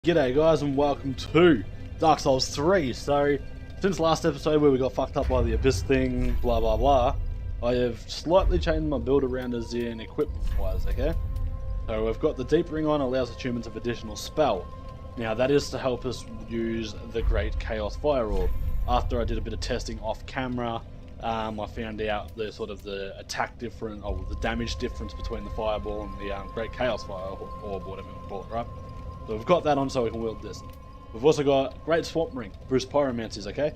G'day guys and welcome to Dark Souls 3. So, since last episode where we got fucked up by the Abyss thing, blah blah blah, I have slightly changed my build around as in equipment wise, okay? So we've got the Deep Ring on, allows attunements of additional spell. Now that is to help us use the Great Chaos Fire Orb. After I did a bit of testing off camera, I found out the the attack difference, or the damage difference between the Fireball and the Great Chaos Fire Orb, whatever you call it, right? So we've got that on so we can wield this. We've also got Great Swamp Ring, boost pyromancies, okay?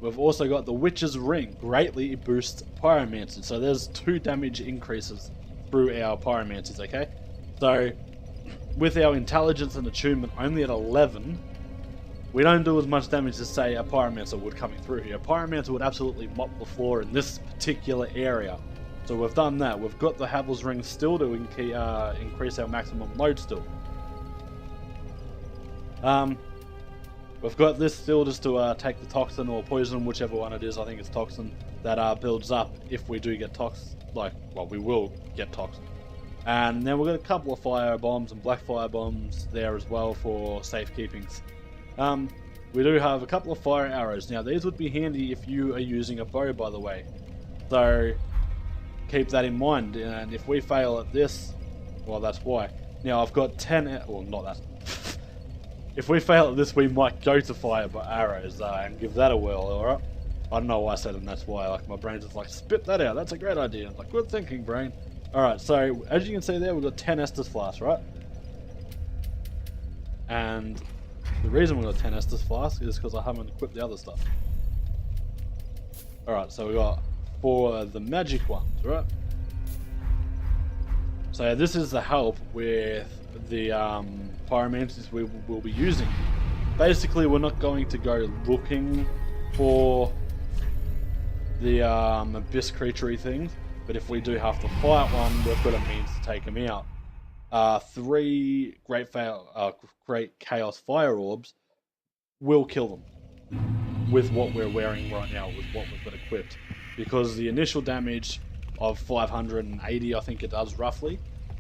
We've also got the Witch's Ring, greatly boosts pyromancies. So there's 2 damage increases through our pyromancies, okay? So with our intelligence and attunement only at 11, we don't do as much damage as say a pyromancer would coming through here. A pyromancer would absolutely mop the floor in this particular area. So we've done that. We've got the Havel's Ring still to increase our maximum load still. We've got this still just to take the toxin or poison, whichever one it is. I think it's toxin that builds up if we do get we will get toxin. And then we've got a couple of fire bombs and black fire bombs there as well for safekeepings. We do have a couple of fire arrows. Now these would be handy if you are using a bow, by the way. So keep that in mind. And if we fail at this, well, that's why. Now I've got 10. Well, not that. If we fail at this, we might go to fire by arrows and give that a whirl, alright? I don't know why I said it, and that's why my brain's just like, spit that out, that's a great idea. I'm like, good thinking, brain. Alright, so as you can see there, we've got 10 Estus Flasks, right? And the reason we've got 10 Estus Flasks is because I haven't equipped the other stuff. Alright, so we got 4 of the magic ones, right? So this is the help with the pyromancies we will be using. Basically, we're not going to go looking for the abyss creature-y things, but if we do have to fight one, we've got a means to take them out. 3 great chaos fire orbs will kill them with what we're wearing right now, with what we've got equipped, because the initial damage of 580, I think it does roughly,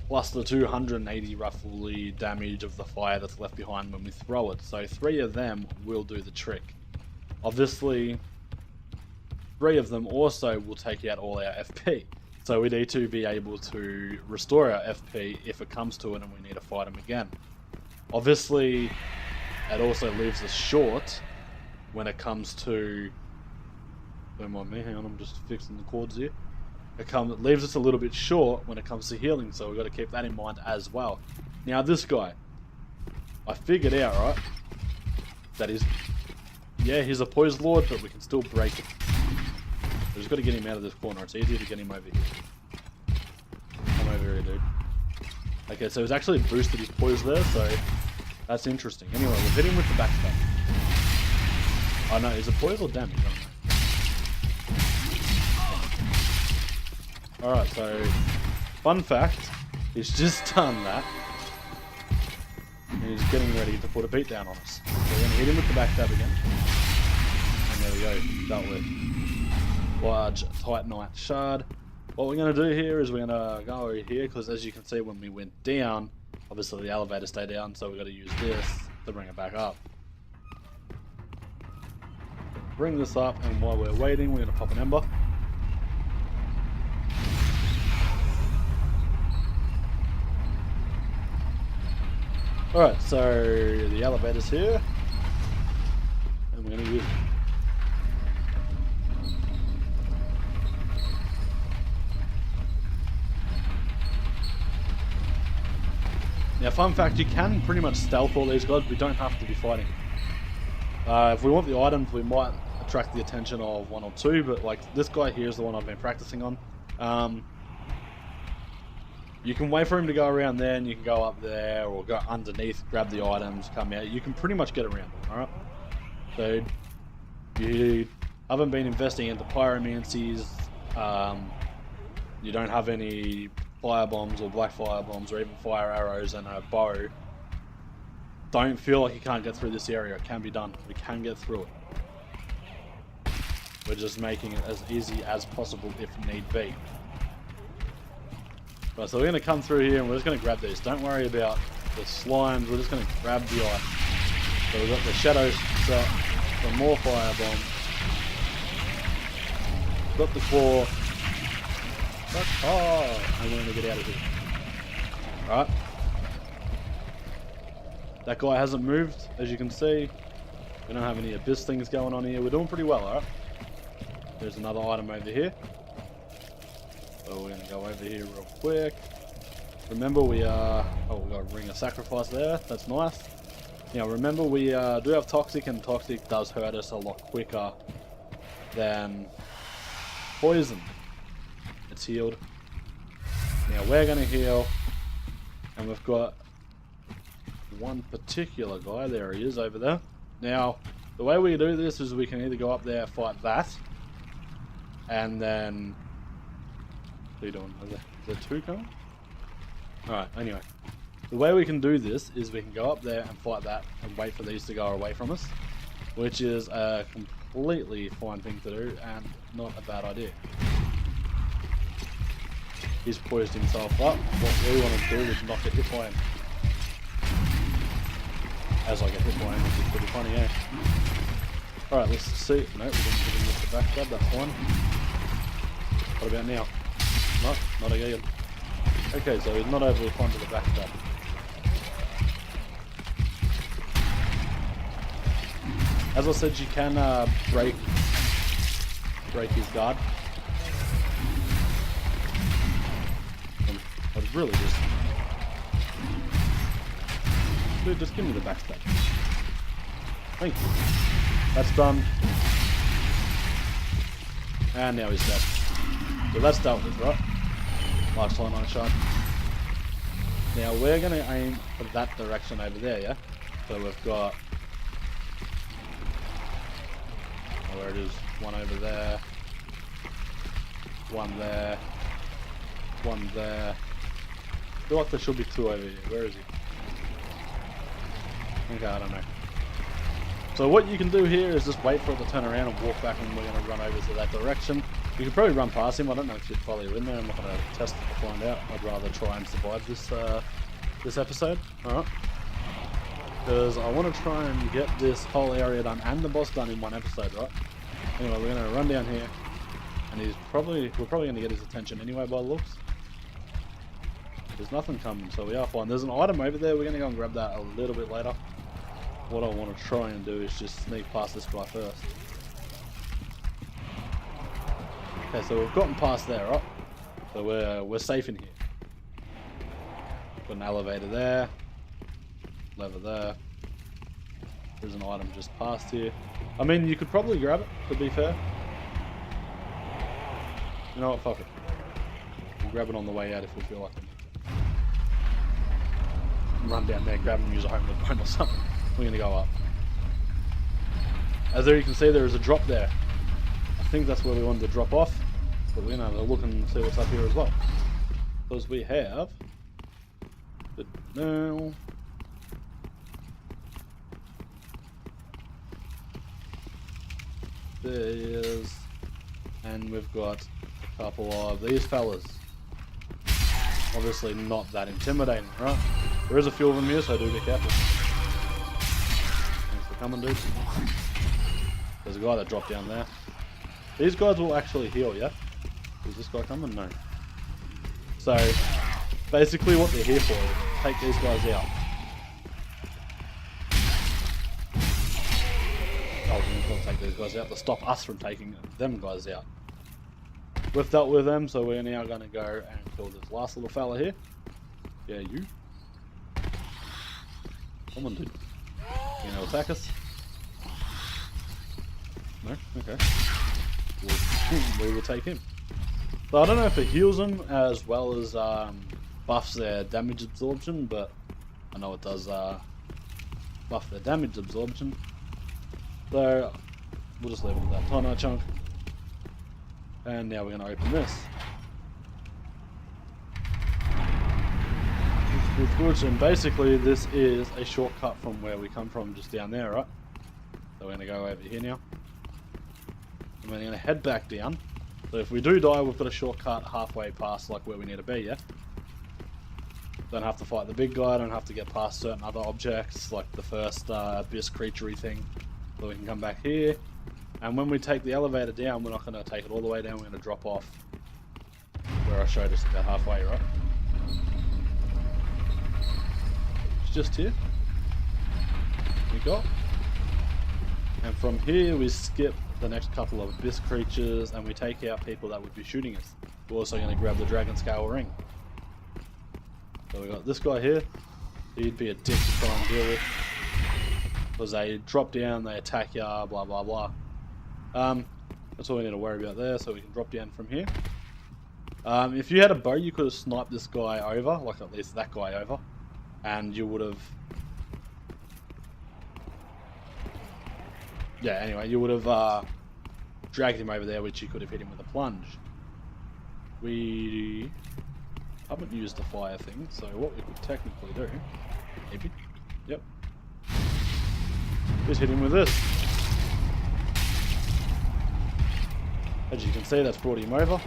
plus the 280 roughly damage of the fire that's left behind when we throw it. So 3 of them will do the trick. Obviously, 3 of them also will take out all our FP. So we need to be able to restore our FP if it comes to it and we need to fight them again. Obviously, it also leaves us short when it comes to... Don't mind me, hang on, I'm just fixing the cords here. It leaves us a little bit short when it comes to healing, so we've got to keep that in mind as well. Now this guy, I figured out, right, that he's a poison lord, but we can still break him. We just got to get him out of this corner. It's easier to get him over here. Come over here, dude. Okay, so he's actually boosted his poise there, so that's interesting. Anyway, we'll hit him with the backstab. Oh no, is it poise or damage? I don't know. Alright, so, fun fact, he's just done that, and he's getting ready to put a beat down on us. So we're going to hit him with the backstab again, and there we go, dealt with. Large Titanite Shard. What we're going to do here is we're going to go over here, because as you can see when we went down, obviously the elevator stayed down, so we've got to use this to bring it back up. Bring this up, and while we're waiting, we're going to pop an ember. Alright, so the elevator's here, and we're going to use it. Now, fun fact, you can pretty much stealth all these guys, we don't have to be fighting. If we want the items, we might attract the attention of 1 or 2, but like this guy here is the one I've been practicing on. You can wait for him to go around there, and you can go up there, or go underneath, grab the items, come out. You can pretty much get around them, alright? So, you haven't been investing into pyromancies, you don't have any fire bombs or black fire bombs, or even fire arrows and a bow. Don't feel like you can't get through this area. It can be done. We can get through it. We're just making it as easy as possible if need be. Right, so we're going to come through here and we're just going to grab these. Don't worry about the slimes, we're just going to grab the ice. So we've got the shadows set, some more fire bombs. Got the claw. Oh, I'm going to get out of here. Alright. That guy hasn't moved, as you can see. We don't have any abyss things going on here. We're doing pretty well, alright? There's another item over here. So we're going to go over here real quick. Remember we oh, we got a ring of sacrifice there. That's nice. Now remember we do have toxic, and toxic does hurt us a lot quicker than poison. It's healed. Now we're going to heal. And we've got one particular guy. There he is over there. Now, the way we do this is we can either go up there, fight that, and then... What are you doing? Is there two coming? Alright, anyway. The way we can do this is we can go up there and fight that and wait for these to go away from us, which is a completely fine thing to do and not a bad idea. He's poised himself up. What we want to do is not get hit by him. As I get hit by him, which is pretty funny, eh? Alright, let's see. No, we didn't get him with the back stab, that's fine. What about now? No, not again. Okay, so he's not overly fond of the back stab. As I said, you can break his guard. I'd really just... Dude, just give me the backstab. Thank you. That's done. And now he's dead. So that's dealt with, right? Last time on a shot. Now we're going to aim for that direction over there, yeah? So we've got... Oh, where it is. One over there. One there. One there. I feel like there should be two over here. Where is he? Okay, I don't know. So what you can do here is just wait for it to turn around and walk back, and we're going to run over to that direction. You could probably run past him. I don't know if you'd follow you in there. I'm not going to test it to find out. I'd rather try and survive this this episode. Alright. Because I want to try and get this whole area done and the boss done in one episode, right? Anyway, we're going to run down here. And we're probably going to get his attention anyway by the looks. There's nothing coming, so we are fine. There's an item over there. We're going to go and grab that a little bit later. What I want to try and do is just sneak past this guy first. Okay, so we've gotten past there, right? So we're safe in here. Got an elevator there. Lever there. There's an item just past here. I mean, you could probably grab it, to be fair. You know what, fuck it. We'll grab it on the way out if we feel like it. Run down there, grab and use a homeward bone or something. We're going to go up. As there you can see, there is a drop there. I think that's where we wanted to drop off. But we're going to look and see what's up here as well. Because we have... But now... There's... And we've got a couple of these fellas. Obviously not that intimidating, right? There is a few of them here, so do be careful. Thanks for coming, dude. There's a guy that dropped down there. These guys will actually heal, yeah? Is this guy coming? No. So, basically what they're here for is take these guys out. Oh, we're not take these guys out to stop us from taking them guys out. We've dealt with them, so we're now going to go and kill this last little fella here. Yeah, you. Come on, dude. You gonna attack us? No? Okay. We will take him. So I don't know if it heals them as well as buffs their damage absorption, but I know it does buff their damage absorption. So we'll just leave it at that. Tiny chunk. And now we're going to open this. And basically this is a shortcut from where we come from, just down there, right? So we're going to go over here now. And we're going to head back down. So if we do die, we've got a shortcut halfway past like where we need to be, yeah? Don't have to fight the big guy, don't have to get past certain other objects, like the first abyss creature-y thing. So we can come back here. And when we take the elevator down, we're not going to take it all the way down, we're going to drop off where I showed us about halfway, right? It's just here. We got. And from here we skip the next couple of abyss creatures and we take out people that would be shooting us. We're also going to grab the dragon scale ring. So we got this guy here. He'd be a dick to try and deal with. Because they drop down, they attack ya, blah blah blah. That's all we need to worry about there, so we can drop down from here. If you had a bow, you could have sniped this guy over, like at least that guy over. And you would have... Yeah, anyway, you would have dragged him over there, which you could have hit him with a plunge. We haven't used the fire thing, so what we could technically do, maybe, yep, just hit him with this. As you can see, that's brought him over.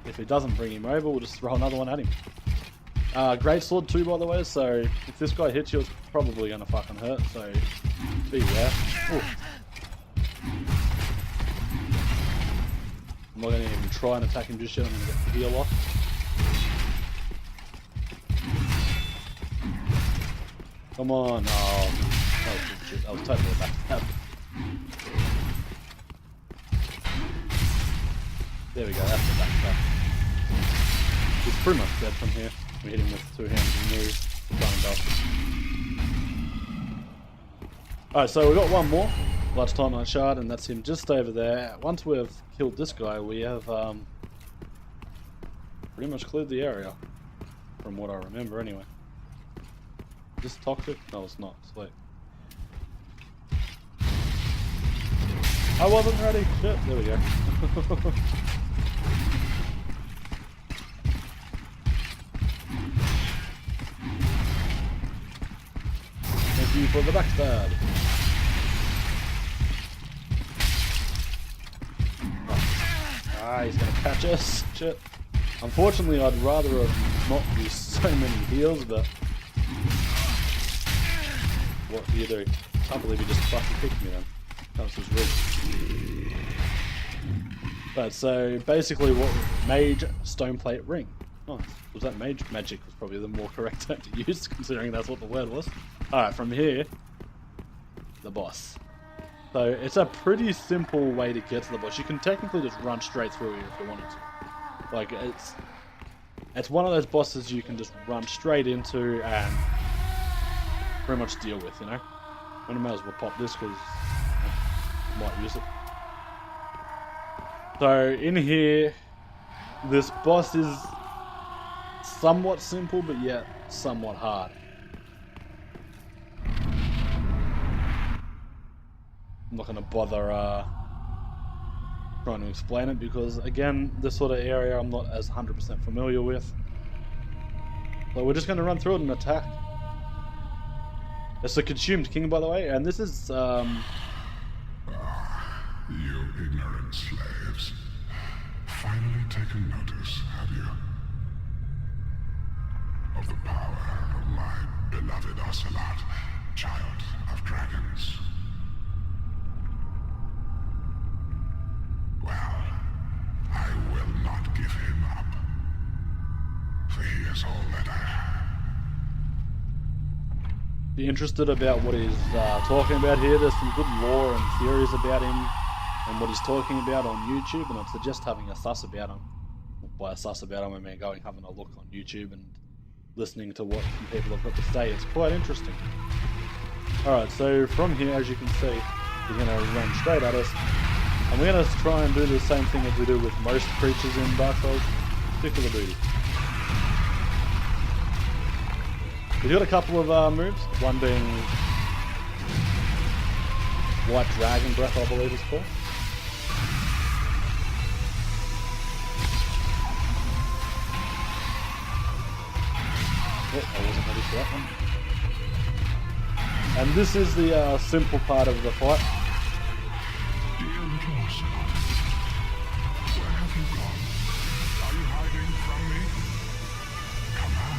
If it doesn't bring him over, we'll just throw another one at him. Great sword too, by the way, so if this guy hits you, it's probably going to fucking hurt, so beware. Ooh. I'm not going to even try and attack him just yet, I'm going to get the heal off. Come on, oh, that was totally a backstab. There we go, that's the backstab. He's pretty much dead from here. We hit him with 2 hands and knees. Alright, so we've got one more. Large Titanite Shard, and that's him just over there. Once we've killed this guy, we have pretty much cleared the area. From what I remember, anyway. Is this toxic? No, it's not. Sweet. I wasn't ready. Shit, there we go. Thank you for the backstab. Ah, he's gonna catch us. Shit. Unfortunately, I'd rather have not used so many heals, but what do you do? I can't believe he just fucking kicked me then. That was just rude. But so basically, what mage stoneplate ring? Nice. Was that mage? Magic was probably the more correct term to use, considering that's what the word was. All right, from here, the boss. So it's a pretty simple way to get to the boss. You can technically just run straight through here if you wanted to. Like it's one of those bosses you can just run straight into and pretty much deal with, you know. I might as well pop this because I might use it. So in here, this boss is somewhat simple, but yet somewhat hard. I'm not going to bother trying to explain it because, again, this sort of area I'm not as 100% familiar with. So we're just going to run through it and attack. It's a consumed king, by the way, and this is you ignorant slaves. Finally taken notice, have you? Of the power of my beloved Ocelot, child of dragons. Well, I will not give him up. For he is all that I have. Be interested about what he's talking about here. There's some good lore and theories about him and what he's talking about on YouTube, and I'd suggest having a sus about him. By a sus about him, I mean having a look on YouTube and listening to what people have got to say. It's quite interesting. Alright, so from here, as you can see, he's going to run straight at us. And we're going to try and do the same thing as we do with most creatures in Dark Souls. Stick to the booty. We've got a couple of moves, one being White Dragon Breath, I believe it's called. Oh, I wasn't ready for that one. And this is the simple part of the fight. Dear little Ocelot, where have you gone? Are you hiding from me? Come out.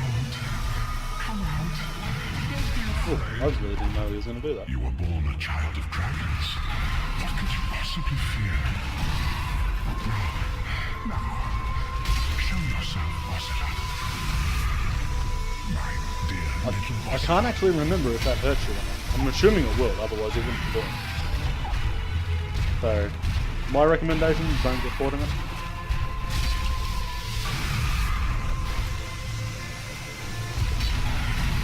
Oh, I really didn't know he was going to do that. You were born a child of dragons. What could you possibly fear? Now, show yourself, Oceiros. My dear little I can't actually remember if that hurts you or not. I'm assuming it will, otherwise it wouldn't be doing it. So, my recommendation, don't get caught in it.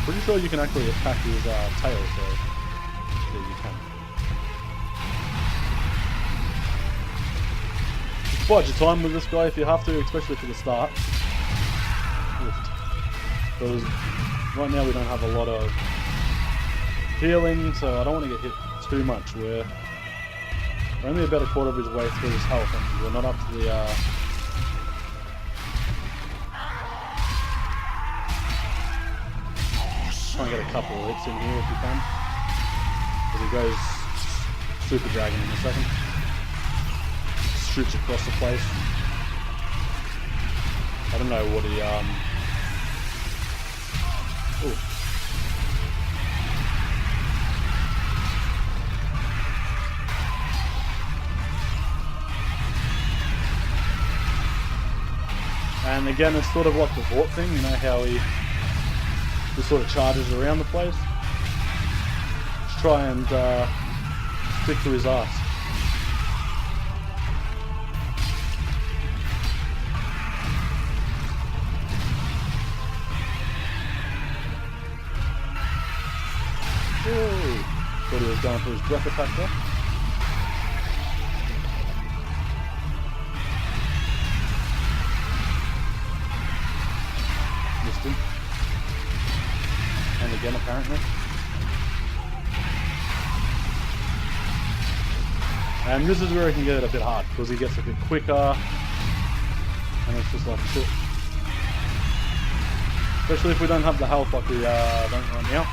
Pretty sure you can actually attack his tail, so yeah, you can. Just bide your time with this guy if you have to, especially for the start. Because right now we don't have a lot of healing, so I don't want to get hit too much. We're only about a quarter of his way through his health, and we're not up to the try and get a couple of hits in here if you can. Because he goes Super Dragon in a second. Shoots across the place. I don't know what he Ooh. And again, it's sort of like the Vort thing, you know how he sort of charges around the place. Just try and stick to his ass. Ooh. Thought he was going for his breath attack there. Missed him. And again, apparently. And this is where he can get it a bit hard, because he gets a bit quicker. And it's just like shit. Especially if we don't have the health like we don't right now.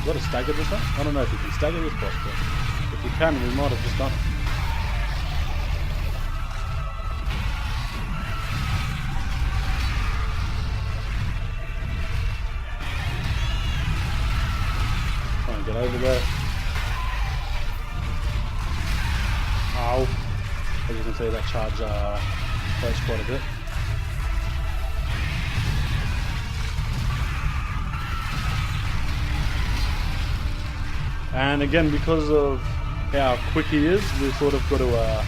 Got to stagger this one? I don't know if you can stagger this boss, but if you can, we might have just done it. Try and get over there. Ow. As you can see, that charge hurts quite a bit. And again, because of how quick he is, we've sort of got to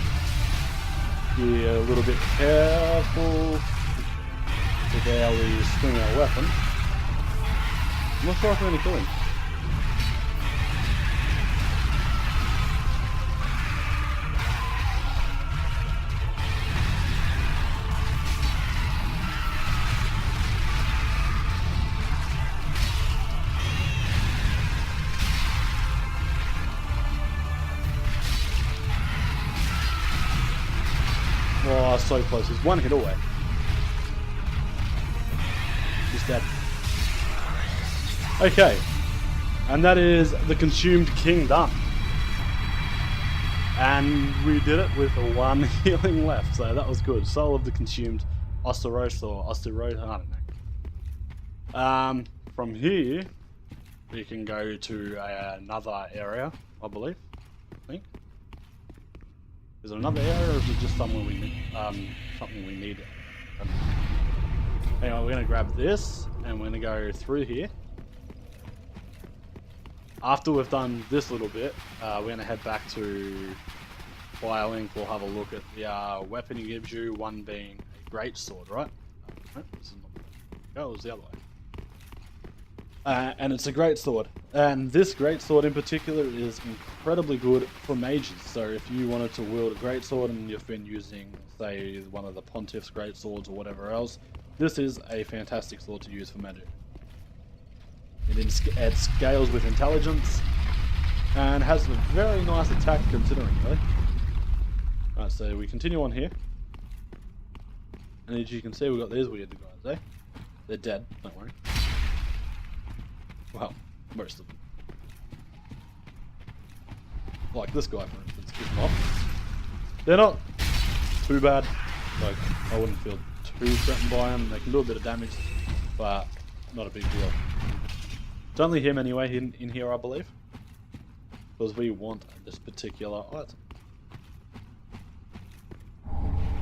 be a little bit careful with how we swing our weapon. I'm not sure if we're going to kill him. Oh, so close. He's one hit away. He's dead. Okay. And that is the Consumed King done. And we did it with one healing left, so that was good. Soul of the Consumed Oceiros or Oceiros, I don't know. From here, we can go to another area, I believe. I think. Is it another area, or is it just something we need? Anyway, we're gonna grab this, and we're gonna go through here. After we've done this little bit, we're gonna head back to Firelink. We'll have a look at the weapon he gives you. One being a great sword, right? No, this is not. Oh, it was the other way. And it's a great sword, and this great sword in particular is incredibly good for mages. So if you wanted to wield a great sword and you've been using, say, one of the Pontiff's great swords or whatever else, this is a fantastic sword to use for magic. It scales with intelligence and has a very nice attack considering, really. Alright, so we continue on here, and as you can see, we've got these weird guys, eh? They're dead, don't worry. Well, most of them. Like this guy, for instance, is not. They're not too bad. Like, I wouldn't feel too threatened by him. They can do a bit of damage, but not a big deal. It's only him anyway in here, I believe. Because we want this particular item.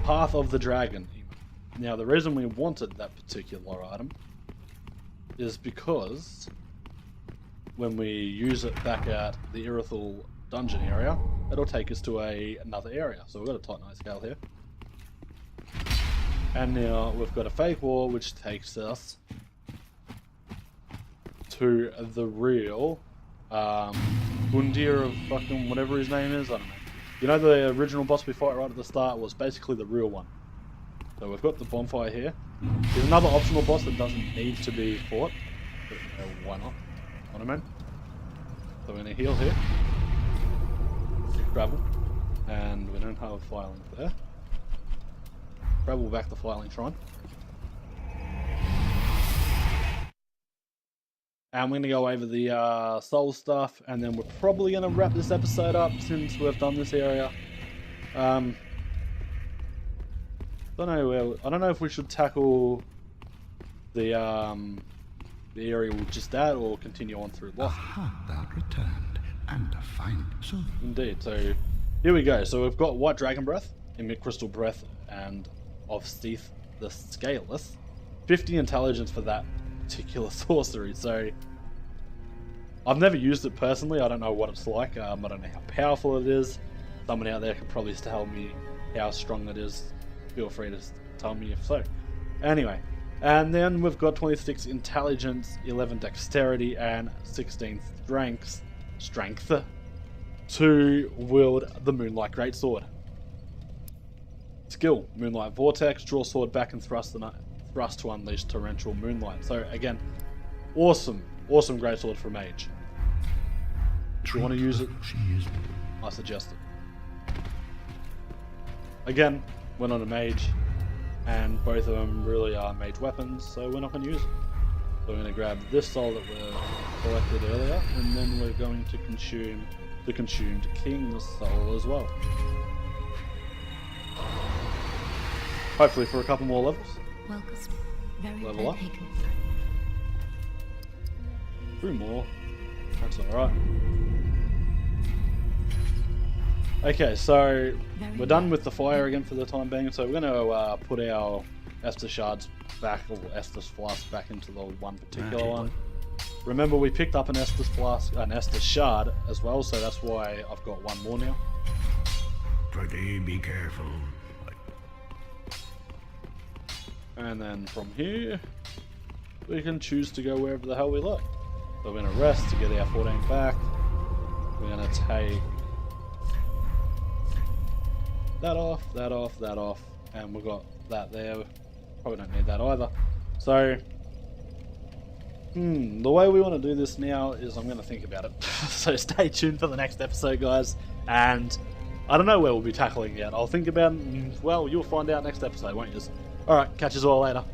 Path of the Dragon. Now, the reason we wanted that particular item is because when we use it back at the Irithel dungeon area, it'll take us to another area. So we've got a Titanite scale here. And now we've got a fake wall which takes us to the real Bundir of fucking whatever his name is, I don't know. You know, the original boss we fought right at the start was basically the real one. So we've got the bonfire here. There's another optional boss that doesn't need to be fought. But, why not? Know what I mean? So we're going to heal here. Travel. And we don't have a Firelink there. Travel back to Firelink Shrine. And we're going to go over the soul stuff, and then we're probably going to wrap this episode up since we've done this area. I don't know if we should tackle the area we're just at, or continue on through Lothric. Thou returned, and defiant soul. Indeed. So here we go. So we've got White Dragon Breath, Emit Crystal Breath, and of Steeth the Scaleless. 50 intelligence for that particular sorcery. So I've never used it personally. I don't know what it's like. I don't know how powerful it is. Someone out there could probably tell me how strong it is. Feel free to tell me if so. Anyway, and then we've got 26 intelligence, 11 dexterity, and 16 strength to wield the Moonlight Greatsword. Skill: Moonlight Vortex, draw sword back and thrust to unleash torrential moonlight. So again, awesome greatsword for a mage. If you want to use it, I suggest it. Again, we're not a mage, and both of them really are mage weapons, so we're not going to use it. So we're going to grab this soul that we collected earlier, and then we're going to consume the consumed king's soul as well. Hopefully for a couple more levels. Level up. 3 more. That's alright. Okay, so we're done with the fire again for the time being, so we're going to put our Estus shards back, or Estus flask back into the one particular one. Remember, we picked up an Estus shard as well, so that's why I've got one more now. Pretty be careful. And then from here, we can choose to go wherever the hell we like. So we're going to rest to get our 14 back. We're going to take that off, that off, that off, and we've got that there. Probably don't need that either. So, the way we want to do this now is I'm going to think about it. So stay tuned for the next episode, guys. And I don't know where we'll be tackling yet. I'll think about it, and, well, you'll find out next episode, won't you? Alright, catch us all later.